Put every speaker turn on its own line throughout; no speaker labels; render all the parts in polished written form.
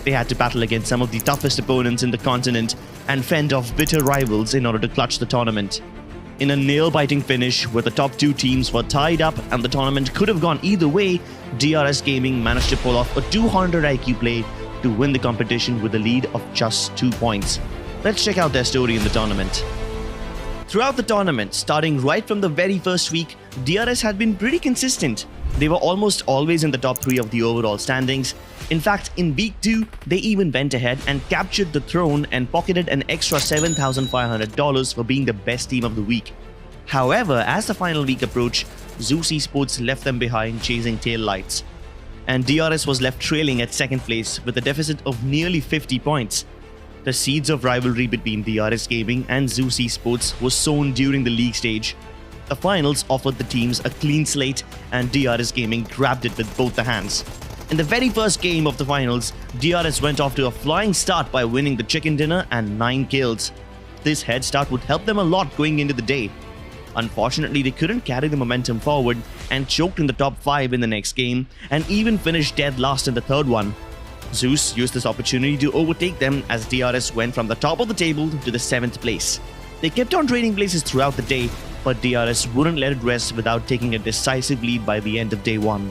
They had to battle against some of the toughest opponents in the continent and fend off bitter rivals in order to clutch the tournament. In a nail-biting finish where the top two teams were tied up and the tournament could have gone either way, DRS Gaming managed to pull off a 200 IQ play to win the competition with a lead of just 2 points. Let's check out their story in the tournament. Throughout the tournament, starting right from the very first week, DRS had been pretty consistent. They were almost always in the top 3 of the overall standings. In fact, in week 2, they even went ahead and captured the throne and pocketed an extra $7,500 for being the best team of the week. However, as the final week approached, Zeus Esports left them behind chasing taillights. And DRS was left trailing at second place with a deficit of nearly 50 points. The seeds of rivalry between DRS Gaming and Zeus Esports was sown during the league stage. The finals offered the teams a clean slate and DRS Gaming grabbed it with both the hands. In the very first game of the finals, DRS went off to a flying start by winning the chicken dinner and 9 kills. This head start would help them a lot going into the day. Unfortunately, they couldn't carry the momentum forward and choked in the top 5 in the next game and even finished dead last in the third one. Zeus used this opportunity to overtake them as DRS went from the top of the table to the 7th place. They kept on trading places throughout the day, but DRS wouldn't let it rest without taking a decisive lead by the end of day 1.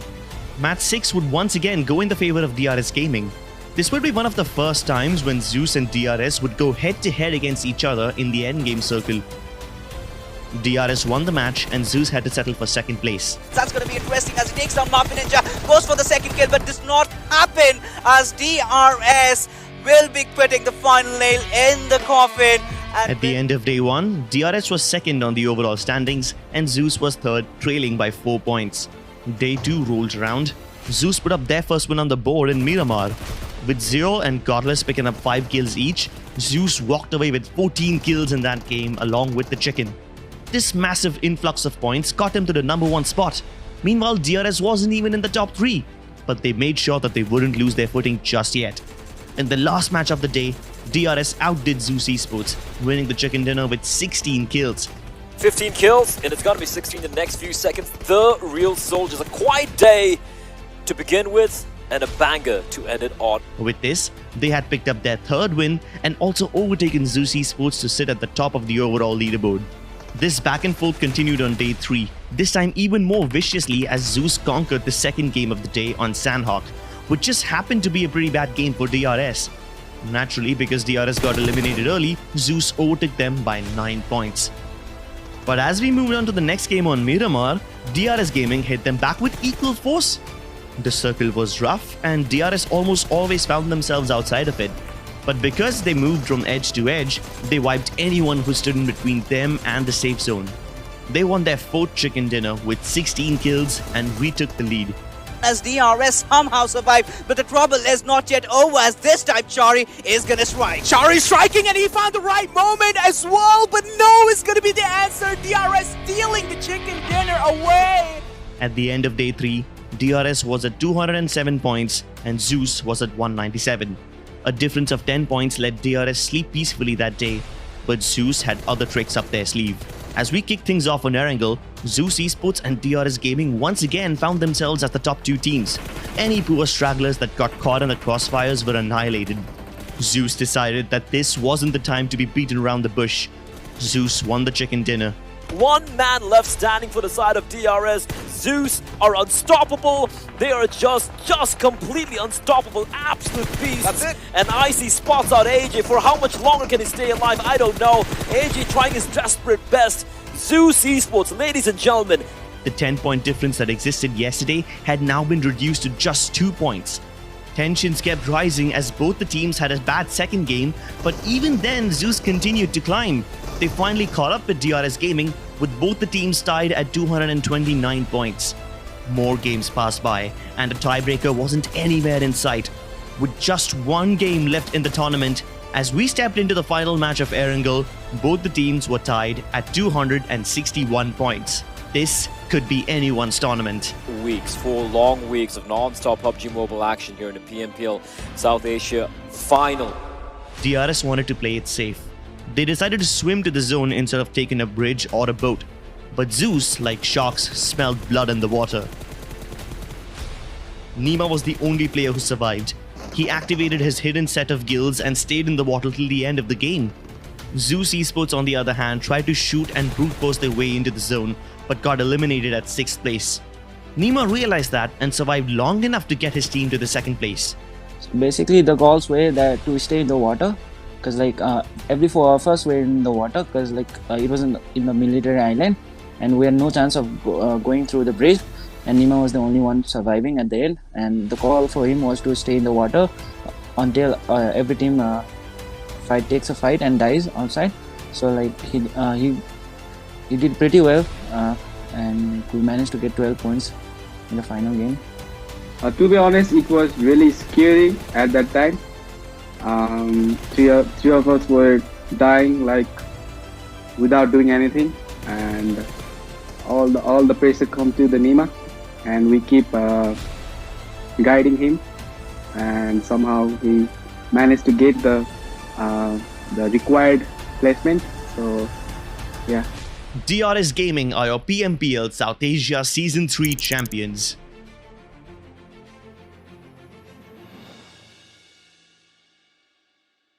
Match 6 would once again go in the favor of DRS Gaming. This would be one of the first times when Zeus and DRS would go head to head against each other in the endgame circle. DRS won the match and Zeus had to settle for second place.
That's going to be interesting as he takes down Marvin Ninja, goes for the second kill but does not happen as DRS will be putting the final nail in the coffin. And
at the end of day 1, DRS was second on the overall standings and Zeus was third, trailing by 4 points. Day 2 rolled around. Zeus put up their first win on the board in Miramar. With Zero and Godless picking up 5 kills each, Zeus walked away with 14 kills in that game along with the chicken. This massive influx of points got him to the number 1 spot. Meanwhile, DRS wasn't even in the top 3, but they made sure that they wouldn't lose their footing just yet. In the last match of the day, DRS outdid Zeus Esports, winning the chicken dinner with 16 kills.
15 kills, and it's gonna be 16 in the next few seconds. The real soldiers. A quiet day to begin with, and a banger to end it on.
With this, they had picked up their 3rd win and also overtaken Zeus Esports to sit at the top of the overall leaderboard. This back and forth continued on day 3, this time even more viciously as Zeus conquered the second game of the day on Sandhawk, which just happened to be a pretty bad game for DRS. Naturally, because DRS got eliminated early, Zeus overtook them by 9 points. But as we moved on to the next game on Miramar, DRS Gaming hit them back with equal force. The circle was rough and DRS almost always found themselves outside of it. But because they moved from edge to edge, they wiped anyone who stood in between them and the safe zone. They won their 4th chicken dinner with 16 kills and retook the lead.
As DRS somehow survived, but the trouble is not yet over as this time Chari is gonna strike.
Chari striking and he found the right moment as well, but no is gonna be the answer. DRS stealing the chicken dinner away.
At the end of day 3, DRS was at 207 points and Zeus was at 197. A difference of 10 points let DRS sleep peacefully that day, but Zeus had other tricks up their sleeve. As we kick things off on Erangel, Zeus Esports and DRS Gaming once again found themselves as the top 2 teams. Any poor stragglers that got caught in the crossfires were annihilated. Zeus decided that this wasn't the time to be beaten around the bush. Zeus won the chicken dinner.
1 man left standing for the side of DRS. Zeus are unstoppable. They are just completely unstoppable. Absolute beasts.
That's it.
And I see spots out AJ. For how much longer can he stay alive? I don't know. AJ trying his desperate best. Zeus Esports, ladies and gentlemen.
The 10-point difference that existed yesterday had now been reduced to just 2 points. Tensions kept rising as both the teams had a bad second game, but even then Zeus continued to climb. They finally caught up with DRS Gaming, with both the teams tied at 229 points. More games passed by, and a tiebreaker wasn't anywhere in sight. With just 1 game left in the tournament, as we stepped into the final match of Erangel, both the teams were tied at 261 points. This could be anyone's tournament.
4 long weeks of non-stop PUBG Mobile action here in the Pmpl South Asia final.
DRS wanted to play it safe. They decided to swim to the zone instead of taking a bridge or a boat. But Zeus, like sharks, smelled blood in the water. Nima was the only player who survived. He activated his hidden set of gills and stayed in the water till the end of the game. Zeus Esports, on the other hand, tried to shoot and brute force their way into the zone, but got eliminated at 6th place. Nima realized that and survived long enough to get his team to the 2nd place.
So basically, the goals were that to stay in the water, because like every 4 of us were in the water, because like it was in the military island, and we had no chance of going through the bridge. And Nima was the only one surviving at the end. And the call for him was to stay in the water until every team takes a fight and dies outside. So like he did pretty well, and we managed to get 12 points in the final game.
To be honest, it was really scary at that time. Three of us were dying like without doing anything, and all the pressure come to the Nima, and we keep guiding him, and somehow he managed to get the required placement. So yeah.
DRS Gaming are your PMPL South Asia Season 3 champions.